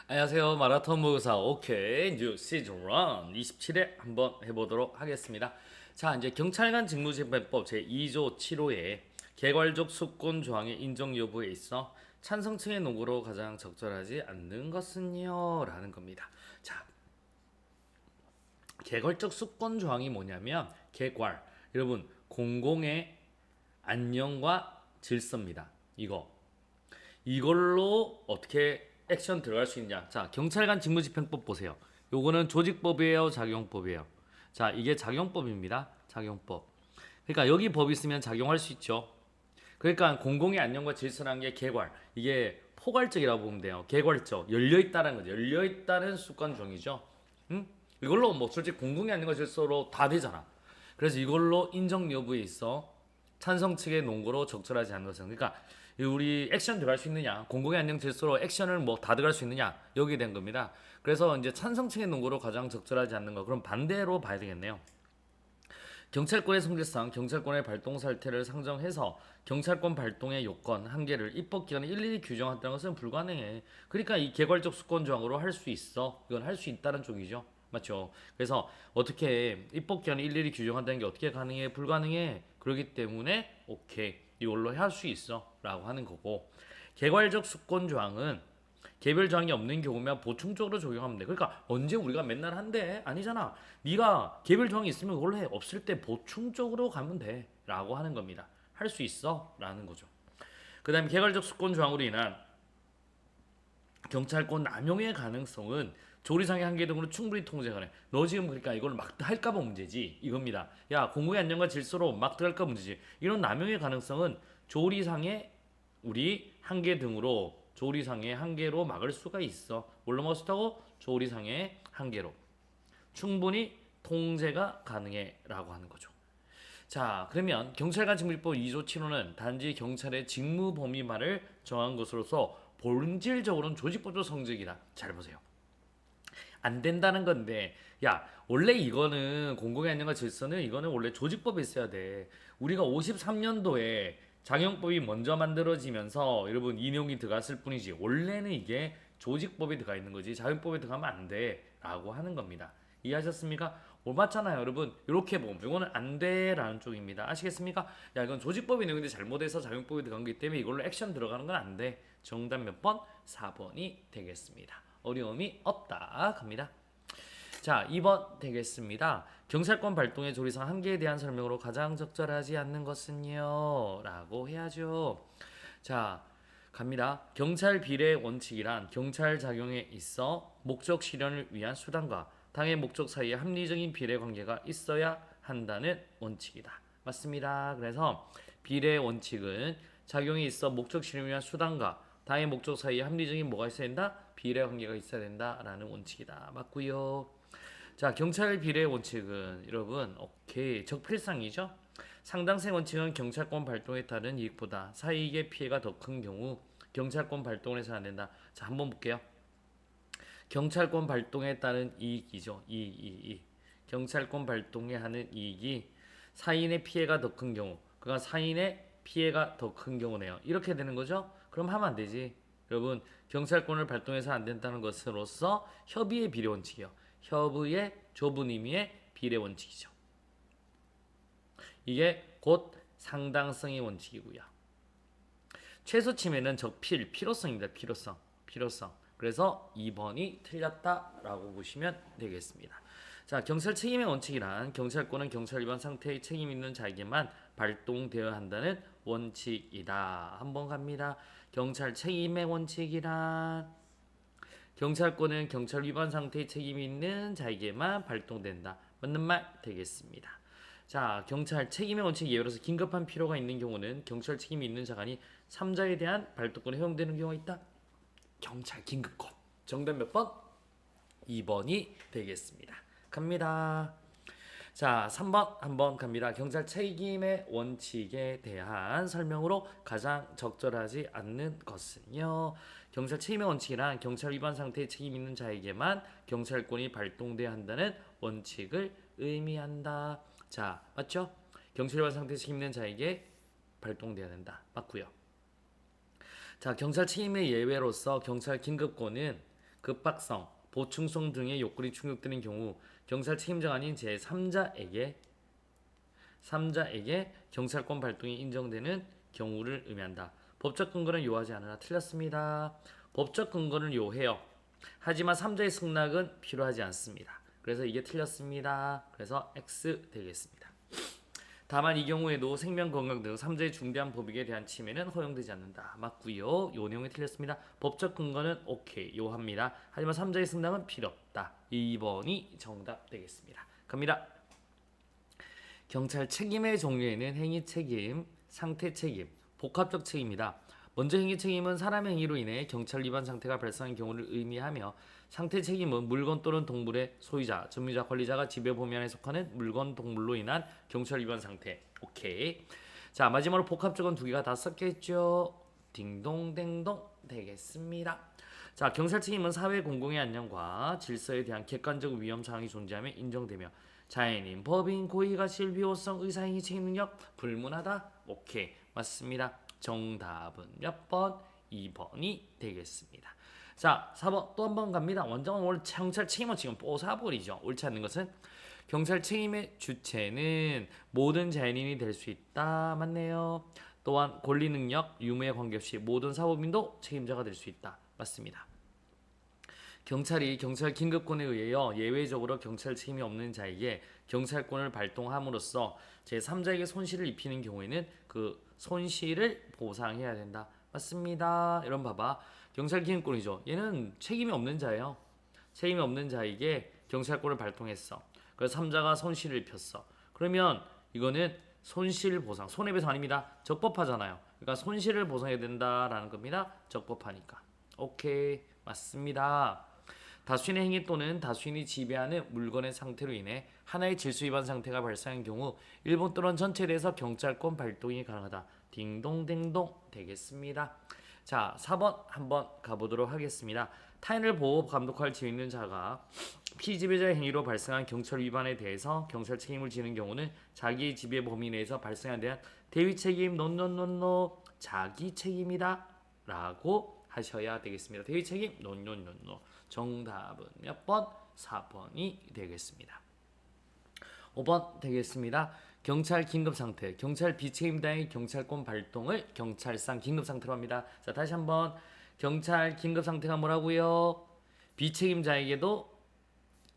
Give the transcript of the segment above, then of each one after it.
안녕하세요. 마라톤 모의사 오케이 뉴 시즌 1 27회 한번 해보도록 하겠습니다. 자, 이제 경찰관 직무집행법 제2조 7호에 개괄적 수권 조항의 인정 여부에 있어 찬성층의 논고로 가장 적절하지 않는 것은요? 라는 겁니다. 자, 개괄적 수권 조항이 뭐냐면 개괄, 여러분 공공의 안녕과 질서입니다. 이걸로 어떻게 액션 들어갈 수 있냐. 자, 경찰관 직무집행법 보세요. 요거는 조직법이에요, 작용법이에요. 자, 이게 작용법입니다. 작용법. 그러니까 여기 법이 있으면 작용할 수 있죠. 그러니까 공공의 안녕과 질서라는 게 개괄. 이게 포괄적이라고 보면 돼요. 개괄적. 열려있다는 거죠. 열려있다는 수권종이죠. 응? 이걸로 뭐 솔직히 공공의 안녕과 질서로 다 되잖아. 그래서 이걸로 인정 여부에 있어 찬성 측의 논거로 적절하지 않은 것은, 그러니까 우리 액션 들어갈 수 있느냐, 공공의 안녕 질서로 액션을 뭐 다 들어갈 수 있느냐, 여기에 된 겁니다. 그래서 이제 찬성 측의 논거로 가장 적절하지 않는 거, 그럼 반대로 봐야 되겠네요. 경찰권의 성질상 경찰권의 발동 사태를 상정해서 경찰권 발동의 요건 한계를 입법기관에 일일이 규정한다는 것은 불가능해. 그러니까 이 개괄적 수권 조항으로 할 수 있어. 이건 할 수 있다는 쪽이죠. 맞죠? 그래서 어떻게 입법기관에 일일이 규정한다는 게 어떻게 가능해? 불가능해. 그렇기 때문에 오케이 이걸로 할 수 있어 라고 하는 거고, 개괄적 수권 조항은 개별 조항이 없는 경우면 보충적으로 적용하면 돼. 그러니까 언제 우리가 맨날 한대? 아니잖아. 네가 개별 조항이 있으면 그걸로 해. 없을 때 보충적으로 가면 돼. 라고 하는 겁니다. 할 수 있어. 라는 거죠. 그 다음에 개괄적 수권 조항으로 인한 경찰권 남용의 가능성은 조리상의 한계 등으로 충분히 통제가 해. 너 지금 그러니까 이걸 막 할까봐 문제지. 이겁니다. 야, 공공의 안녕과 질서로 막 들어갈까 문제지. 이런 남용의 가능성은 조리상의 우리 한계 등으로 조리상의 한계로 막을 수가 있어. 뭘로 막을 수 있다고? 조리상의 한계로. 충분히 통제가 가능해라고 하는 거죠. 자, 그러면 경찰관 직무법 2조 7호는 단지 경찰의 직무 범위만을 정한 것으로서 본질적으로는 조직법적 성질이다. 잘 보세요. 안 된다는 건데, 야, 원래 이거는 공공의 안녕과 질서는 이거는 원래 조직법에 있어야 돼. 우리가 53년도에 장영법이 먼저 만들어지면서 여러분 인용이 들어갔을 뿐이지 원래는 이게 조직법에 들어가 있는 거지 자영법에 들어가면 안 돼라고 하는 겁니다. 이해하셨습니까? 맞잖아요, 여러분. 이렇게 보면 이거는 안 돼라는 쪽입니다. 아시겠습니까? 야, 이건 조직법이 내용인데 잘못해서 자영법에 들어간 거기 때문에 이걸로 액션 들어가는 건 안 돼. 정답 몇 번? 4번이 되겠습니다. 어려움이 없다 합니다. 자, 2번 되겠습니다. 경찰권 발동의 조리상 한계에 대한 설명으로 가장 적절하지 않는 것은요? 라고 해야죠. 자, 갑니다. 경찰 비례 원칙이란 경찰 작용에 있어 목적 실현을 위한 수단과 당의 목적 사이에 합리적인 비례 관계가 있어야 한다는 원칙이다. 맞습니다. 그래서 비례 원칙은 작용에 있어 목적 실현을 위한 수단과 당의 목적 사이에 합리적인 뭐가 있어야 된다? 비례 관계가 있어야 된다라는 원칙이다. 맞고요. 자, 경찰 비례 원칙은 여러분 오케이 적필상이죠. 상당세 원칙은 경찰권 발동에 따른 이익보다 사이익의 피해가 더 큰 경우 경찰권 발동을 해서 안 된다. 자, 한번 볼게요. 경찰권 발동에 따른 이익이죠. 이익. 경찰권 발동에 하는 이익이 사인의 피해가 더 큰 경우, 그러니까 사인의 피해가 더 큰 경우네요. 이렇게 되는 거죠. 그럼 하면 안 되지. 여러분, 경찰권을 발동해서 안 된다는 것으로서 협의의 비례 원칙이요. 협의의 좁은 의미의 비례 원칙이죠. 이게 곧 상당성의 원칙이고요. 최소 침해는 필요성입니다. 필요성. 그래서 2번이 틀렸다라고 보시면 되겠습니다. 자, 경찰 책임의 원칙이란 경찰권은 경찰 위반 상태의 책임 있는 자에게만 발동되어야 한다는 원칙이다. 한번 갑니다. 경찰 책임의 원칙이란 경찰권은 경찰 위반 상태의 책임이 있는 자에게만 발동된다. 맞는 말 되겠습니다. 자, 경찰 책임의 원칙 예외로서 긴급한 필요가 있는 경우는 경찰 책임이 있는 자가 아닌 3자에 대한 발동권이 허용되는 경우가 있다. 경찰 긴급권. 정답 몇 번? 2번이 되겠습니다. 갑니다. 자, 3번 한번 갑니다. 경찰 책임의 원칙에 대한 설명으로 가장 적절하지 않는 것은요. 경찰 책임의 원칙이란 경찰 위반 상태의 책임 있는 자에게만 경찰권이 발동돼야 한다는 원칙을 의미한다. 자, 맞죠? 경찰 위반 상태의 책임 있는 자에게 발동돼야 된다. 맞고요. 자, 경찰 책임의 예외로서 경찰 긴급권은 급박성, 보충성 등의 요건이 충족되는 경우 경찰 책임자가 아닌 제3자에게 경찰권 발동이 인정되는 경우를 의미한다. 법적 근거는 요하지 않으나 틀렸습니다. 법적 근거는 요해요. 하지만 3자의 승낙은 필요하지 않습니다. 그래서 이게 틀렸습니다. 그래서 X 되겠습니다. 다만 이 경우에도 생명, 건강 등 3자의 중대한 법익에 대한 침해는 허용되지 않는다. 맞고요. 요 내용이 틀렸습니다. 법적 근거는 오케이, 요합니다. 하지만 3자의 승낙은 필요 없다. 2번이 정답 되겠습니다. 갑니다. 경찰 책임의 종류에는 행위 책임, 상태 책임, 복합적 책임이다. 먼저 행위 책임은 사람의 행위로 인해 경찰 위반 상태가 발생한 경우를 의미하며, 상태 책임은 물건 또는 동물의 소유자, 점유자, 관리자가 지배 범위 안에 속하는 물건, 동물로 인한 경찰 위반 상태. 오케이. 자, 마지막으로 복합적은 두 개가 다 섞여 있죠. 딩동댕동 되겠습니다. 자, 경찰 책임은 사회 공공의 안녕과 질서에 대한 객관적 위험 사항이 존재하며 인정되며, 자연인, 법인, 고의가 실비호성, 의사행위 책임 능력 불문하다. 오케이, 맞습니다. 정답은 몇 번? 2번이 되겠습니다. 자, 4번 또 한 번 갑니다. 원장은 오늘 경찰 책임은 지금 뽀사버리죠. 옳지 않는 것은 경찰 책임의 주체는 모든 자연인이 될 수 있다. 맞네요. 또한 권리 능력, 유무에 관계없이 모든 사법인도 책임자가 될 수 있다. 맞습니다. 경찰이 경찰 긴급권에 의하여 예외적으로 경찰 책임이 없는 자에게 경찰권을 발동함으로써 제3자에게 손실을 입히는 경우에는 그 손실을 보상해야 된다. 맞습니다. 이런 봐봐. 경찰 기능권이죠. 얘는 책임이 없는 자예요. 책임이 없는 자에게 경찰권을 발동했어. 그래서 3자가 손실을 입혔어. 그러면 이거는 손실 보상, 손해배상 아닙니다. 적법하잖아요. 그러니까 손실을 보상해야 된다라는 겁니다. 적법하니까. 오케이, 맞습니다. 다수인의 행위 또는 다수인이 지배하는 물건의 상태로 인해 하나의 질서 위반 상태가 발생한 경우 일본 또는 전체에 대해서 경찰권 발동이 가능하다. 딩동댕동 되겠습니다. 자, 4번 한번 가보도록 하겠습니다. 타인을 보호 감독할 지위 있는 자가 피지배자의 행위로 발생한 경찰 위반에 대해서 경찰 책임을 지는 경우는 자기 지배 범위 내에서 발생한 대한 대위 책임 논논논노 자기 책임이다 라고 하셔야 되겠습니다. 대위 책임 논논논노. 정답은 몇 번? 4번이 되겠습니다. 5번 되겠습니다. 경찰 긴급 상태, 경찰 비책임자의 경찰권 발동을 경찰상 긴급 상태로 합니다. 자, 다시 한번 경찰 긴급 상태가 뭐라고요? 비책임자에게도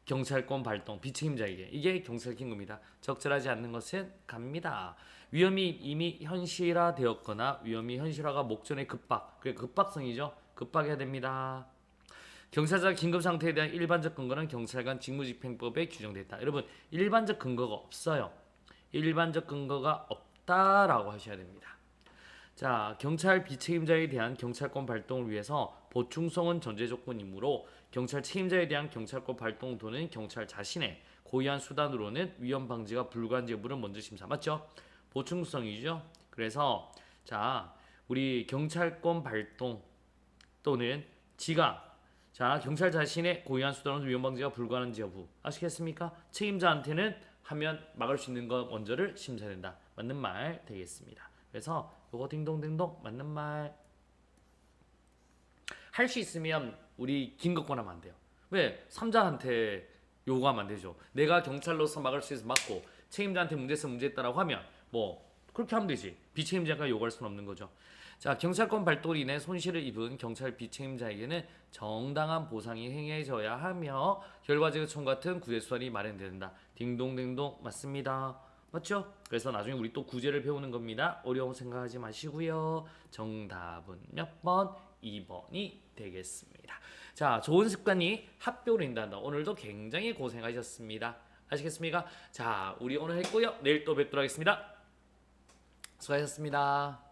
경찰권 발동, 비책임자에게 이게 경찰 긴급입니다. 적절하지 않는 것은 갑니다. 위험이 이미 현실화되었거나 위험이 현실화가 목전에 급박, 그게 급박성이죠. 급박해야 됩니다. 경찰자 긴급 상태에 대한 일반적 근거는 경찰관 직무집행법에 규정되어 있다. 여러분, 일반적 근거가 없어요. 일반적 근거가 없다라고 하셔야 됩니다. 자, 경찰 비책임자에 대한 경찰권 발동을 위해서 보충성은 전제 조건이므로 경찰 책임자에 대한 경찰권 발동 또는 경찰 자신의 고유한 수단으로는 위험 방지가 불가한 여부를 먼저 심사. 맞죠? 보충성이죠. 그래서 자, 우리 경찰권 발동 또는 자, 경찰 자신의 고유한 수단으로 위험 방지가 불가한지 여부 아시겠습니까? 책임자한테는 하면 막을 수 있는 것 먼저를 심사해야 된다. 맞는 말 되겠습니다. 그래서 요거 딩동댕동 맞는 말. 할 수 있으면 우리 긴급권 하면 안 돼요. 왜? 3자한테 요구하면 안 되죠. 내가 경찰로서 막을 수 있어서 막고 책임자한테 문제있어 문제있다라고 하면 뭐 그렇게 하면 되지. 비책임자가 요구할 수는 없는 거죠. 자, 경찰권 발동으로 인해 손실을 입은 경찰 비책임자에게는 정당한 보상이 행해져야 하며 결과적인 같은 구제 수단이 마련된다. 딩동댕동 맞습니다. 맞죠? 그래서 나중에 우리 또 구제를 배우는 겁니다. 어려운 생각하지 마시고요. 정답은 몇 번? 2번이 되겠습니다. 자, 좋은 습관이 합격을 인도한다. 오늘도 굉장히 고생하셨습니다. 아시겠습니까? 자, 우리 오늘 했고요. 내일 또 뵙도록 하겠습니다. 수고하셨습니다.